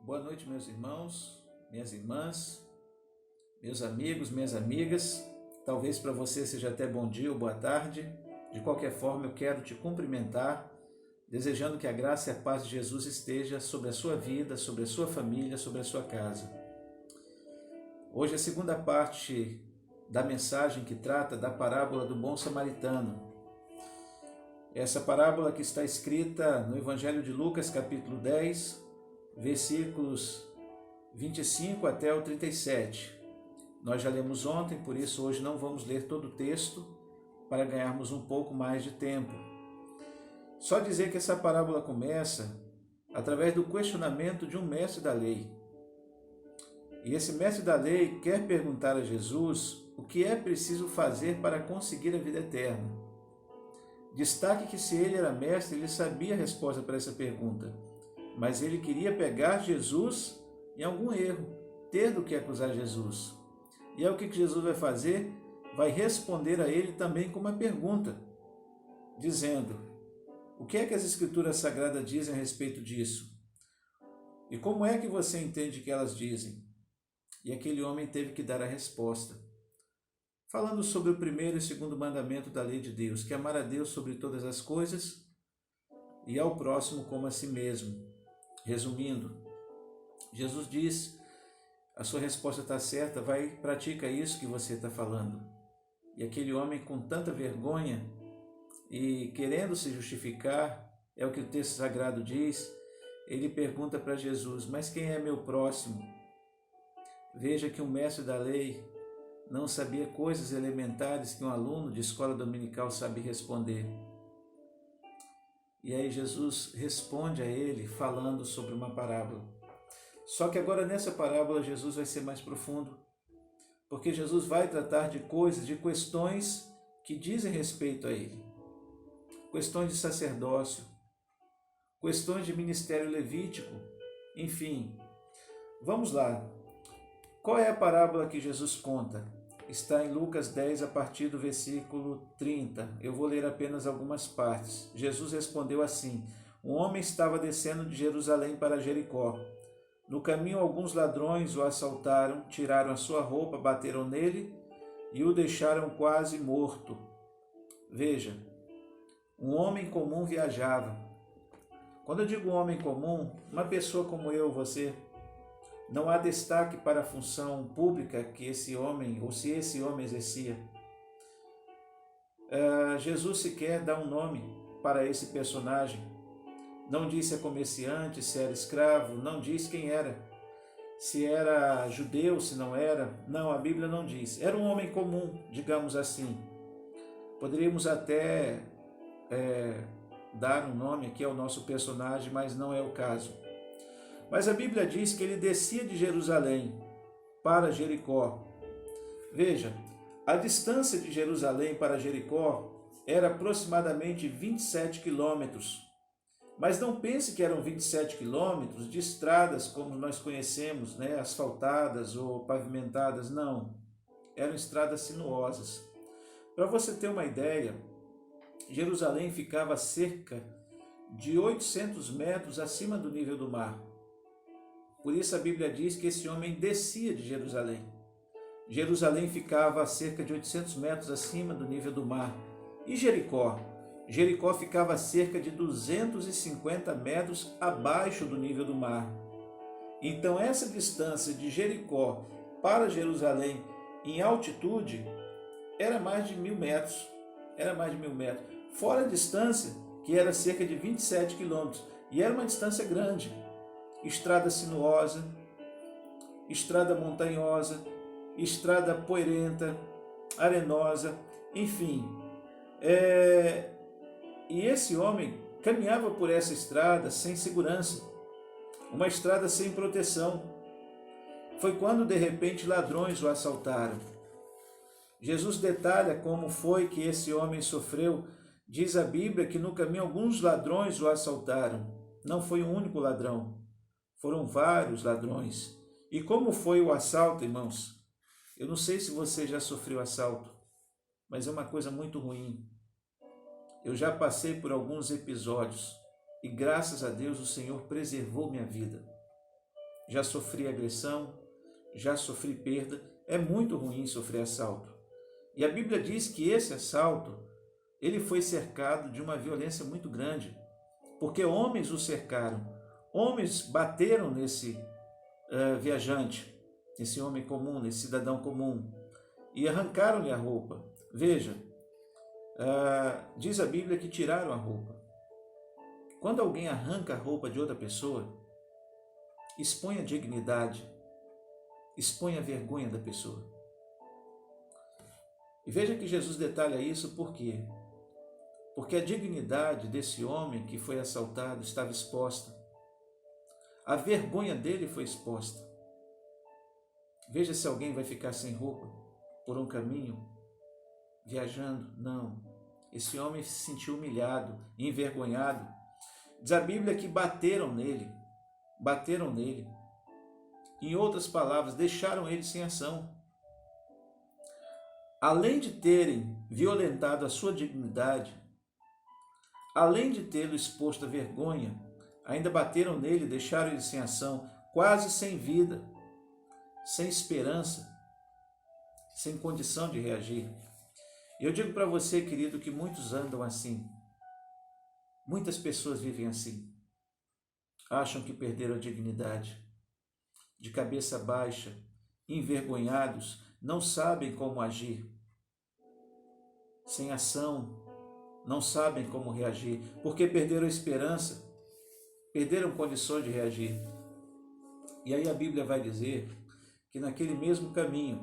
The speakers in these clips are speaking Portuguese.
Boa noite, meus irmãos, minhas irmãs, meus amigos, minhas amigas. Talvez para você seja até bom dia ou boa tarde. De qualquer forma, eu quero te cumprimentar, desejando que a graça e a paz de Jesus esteja sobre a sua vida, sobre a sua família, sobre a sua casa. Hoje é a segunda parte da mensagem que trata da parábola do bom samaritano. Essa parábola que está escrita no Evangelho de Lucas, capítulo 10, versículos 25 até o 37. Nós já lemos ontem, por isso hoje não vamos ler todo o texto, para ganharmos um pouco mais de tempo. Só dizer que essa parábola começa através do questionamento de um mestre da lei. E esse mestre da lei quer perguntar a Jesus o que é preciso fazer para conseguir a vida eterna. Destaque que se ele era mestre, ele sabia a resposta para essa pergunta, mas ele queria pegar Jesus em algum erro, ter do que acusar Jesus. E é o que Jesus vai fazer? Vai responder a ele também com uma pergunta, dizendo: o que é que as Escrituras Sagradas dizem a respeito disso? E como é que você entende que elas dizem? E aquele homem teve que dar a resposta, falando sobre o primeiro e segundo mandamento da lei de Deus, que é amar a Deus sobre todas as coisas e ao próximo como a si mesmo. Resumindo, Jesus diz: a sua resposta está certa, vai e pratica isso que você está falando. E aquele homem, com tanta vergonha e querendo se justificar, é o que o texto sagrado diz, ele pergunta para Jesus: mas quem é meu próximo? Veja que o mestre da lei não sabia coisas elementares que um aluno de escola dominical sabe responder. E aí Jesus responde a ele falando sobre uma parábola. Só que agora nessa parábola Jesus vai ser mais profundo, porque Jesus vai tratar de coisas, de questões que dizem respeito a ele. Questões de sacerdócio, questões de ministério levítico, enfim. Vamos lá. Qual é a parábola que Jesus conta? Está em Lucas 10, a partir do versículo 30. Eu vou ler apenas algumas partes. Jesus respondeu assim: um homem estava descendo de Jerusalém para Jericó. No caminho, alguns ladrões o assaltaram, tiraram a sua roupa, bateram nele e o deixaram quase morto. Veja, um homem comum viajava. Quando eu digo homem comum, uma pessoa como eu, você, não há destaque para a função pública que esse homem, ou se esse homem exercia. Jesus sequer dá um nome para esse personagem. Não diz se é comerciante, se era escravo, não diz quem era. Se era judeu, se não era. Não, a Bíblia não diz. Era um homem comum, digamos assim. Poderíamos até dar um nome aqui ao nosso personagem, mas não é o caso. Mas a Bíblia diz que ele descia de Jerusalém para Jericó. Veja, a distância de Jerusalém para Jericó era aproximadamente 27 quilômetros. Mas não pense que eram 27 quilômetros de estradas como nós conhecemos, né, asfaltadas ou pavimentadas, não. Eram estradas sinuosas. Para você ter uma ideia, Jerusalém ficava a cerca de 800 metros acima do nível do mar. Por isso a Bíblia diz que esse homem descia de Jerusalém. Jerusalém ficava a cerca de 800 metros acima do nível do mar. E Jericó? Jericó ficava a cerca de 250 metros abaixo do nível do mar. Então essa distância de Jericó para Jerusalém em altitude era mais de 1.000 metros. Era mais de 1.000 metros. Fora a distância, que era cerca de 27 quilômetros. E era uma distância grande. Estrada sinuosa, estrada montanhosa, estrada poeirenta, arenosa, enfim. E esse homem caminhava por essa estrada sem segurança, uma estrada sem proteção. Foi quando de repente ladrões o assaltaram. Jesus detalha como foi que esse homem sofreu. Diz a Bíblia que no caminho alguns ladrões o assaltaram. Não foi um único ladrão, foram vários ladrões. E como foi o assalto, irmãos? Eu não sei se você já sofreu assalto, mas é uma coisa muito ruim. Eu já passei por alguns episódios e graças a Deus o Senhor preservou minha vida. já sofri agressão, já sofri perda. É muito ruim sofrer assalto. E a Bíblia diz que esse assalto, ele foi cercado de uma violência muito grande, porque homens o cercaram, homens bateram nesse viajante, nesse homem comum, nesse cidadão comum, e arrancaram-lhe a roupa. Veja, diz a Bíblia que tiraram a roupa. Quando alguém arranca a roupa de outra pessoa, expõe a dignidade, expõe a vergonha da pessoa. E veja que Jesus detalha isso por quê? Porque a dignidade desse homem que foi assaltado estava exposta. A vergonha dele foi exposta. Veja se alguém vai ficar sem roupa por um caminho, viajando. Não. Esse homem se sentiu humilhado, envergonhado. Diz a Bíblia que bateram nele. Bateram nele. Em outras palavras, deixaram ele sem ação. Além de terem violentado a sua dignidade, além de tê-lo exposto à vergonha, ainda bateram nele, deixaram ele sem ação, quase sem vida, sem esperança, sem condição de reagir. E eu digo para você, querido, que muitos andam assim. Muitas pessoas vivem assim. Acham que perderam a dignidade, de cabeça baixa, envergonhados, não sabem como agir, sem ação, não sabem como reagir, porque perderam a esperança, perderam condições de reagir. E aí a Bíblia vai dizer que naquele mesmo caminho,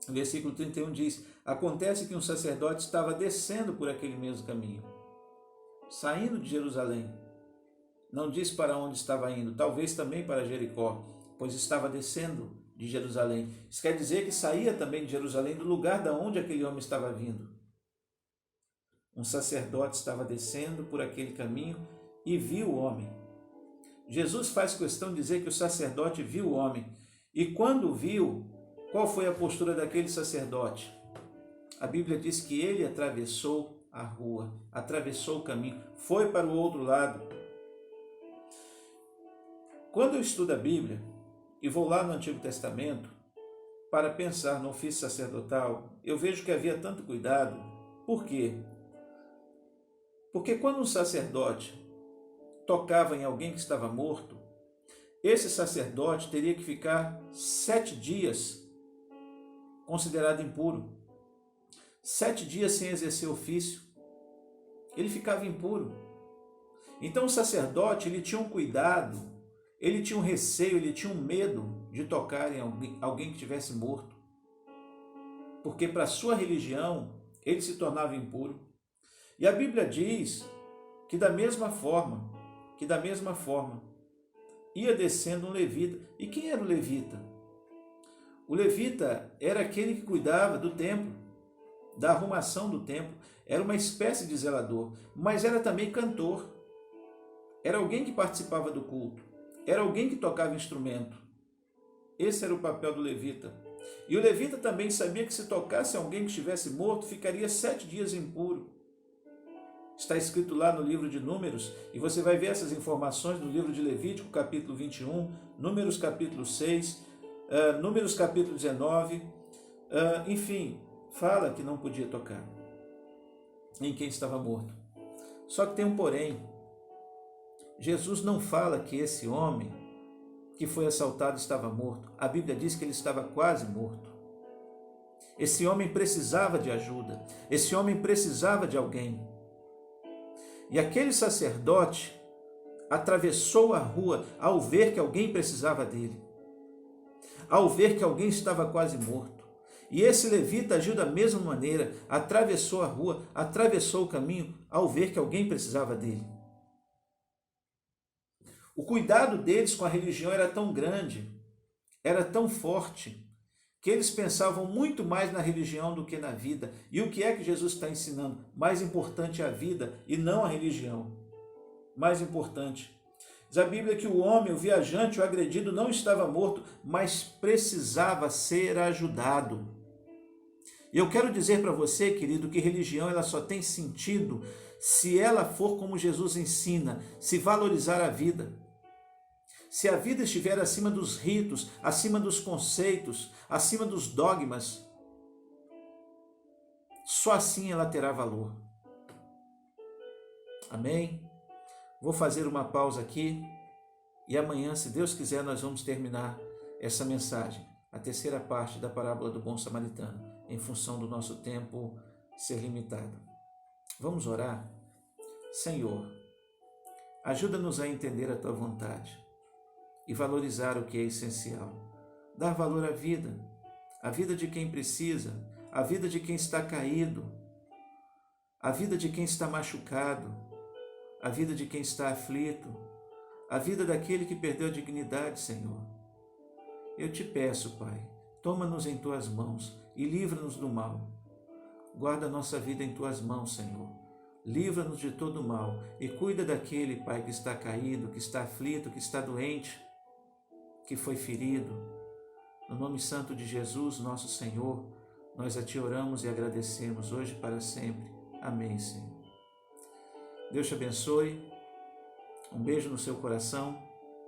o versículo 31 diz: acontece que um sacerdote estava descendo por aquele mesmo caminho, saindo de Jerusalém. Não diz para onde estava indo, talvez também para Jericó, pois estava descendo de Jerusalém. Isso quer dizer que saía também de Jerusalém, do lugar da onde aquele homem estava vindo. Um sacerdote estava descendo por aquele caminho e viu o homem. Jesus faz questão de dizer que o sacerdote viu o homem. E quando viu, qual foi a postura daquele sacerdote? A Bíblia diz que ele atravessou a rua, atravessou o caminho, foi para o outro lado. Quando eu estudo a Bíblia e vou lá no Antigo Testamento para pensar no ofício sacerdotal, eu vejo que havia tanto cuidado. Por quê? Porque quando um sacerdote tocava em alguém que estava morto, esse sacerdote teria que ficar 7 dias considerado impuro. 7 dias sem exercer ofício. Ele ficava impuro. Então o sacerdote, ele tinha um cuidado, ele tinha um receio, ele tinha um medo de tocar em alguém que estivesse morto. Porque para a sua religião, ele se tornava impuro. E a Bíblia diz que da mesma forma, ia descendo um levita. E quem era o levita? O levita era aquele que cuidava do templo, da arrumação do templo. Era uma espécie de zelador, mas era também cantor. Era alguém que participava do culto. Era alguém que tocava instrumento. Esse era o papel do levita. E o levita também sabia que se tocasse alguém que estivesse morto, ficaria 7 dias impuro. Está escrito lá no livro de Números, e você vai ver essas informações no livro de Levítico, capítulo 21, Números, capítulo 6, Números, capítulo 19, enfim, fala que não podia tocar em quem estava morto. Só que tem um porém. Jesus não fala que esse homem que foi assaltado estava morto. A Bíblia diz que ele estava quase morto. Esse homem precisava de ajuda. Esse homem precisava de alguém. E aquele sacerdote atravessou a rua ao ver que alguém precisava dele. Ao ver que alguém estava quase morto. E esse levita agiu da mesma maneira. Atravessou a rua, atravessou o caminho ao ver que alguém precisava dele. O cuidado deles com a religião era tão grande, era tão forte, que eles pensavam muito mais na religião do que na vida. E o que é que Jesus está ensinando? Mais importante é a vida e não a religião. Mais importante. Diz a Bíblia que o homem, o viajante, o agredido não estava morto, mas precisava ser ajudado. E eu quero dizer para você, querido, que religião ela só tem sentido se ela for como Jesus ensina, se valorizar a vida. Se a vida estiver acima dos ritos, acima dos conceitos, acima dos dogmas, só assim ela terá valor. Amém? Vou fazer uma pausa aqui e amanhã, se Deus quiser, nós vamos terminar essa mensagem, a terceira parte da parábola do bom samaritano, em função do nosso tempo ser limitado. Vamos orar? Senhor, ajuda-nos a entender a Tua vontade e valorizar o que é essencial. Dar valor à vida de quem precisa, a vida de quem está caído, a vida de quem está machucado, a vida de quem está aflito, a vida daquele que perdeu a dignidade, Senhor. Eu te peço, Pai, toma-nos em Tuas mãos e livra-nos do mal. Guarda a nossa vida em Tuas mãos, Senhor. Livra-nos de todo mal e cuida daquele, Pai, que está caído, que está aflito, que está doente, que foi ferido. No nome santo de Jesus, nosso Senhor, nós a Ti oramos e agradecemos hoje e para sempre. Amém, Senhor. Deus te abençoe. Um beijo no seu coração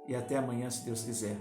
e até amanhã, se Deus quiser.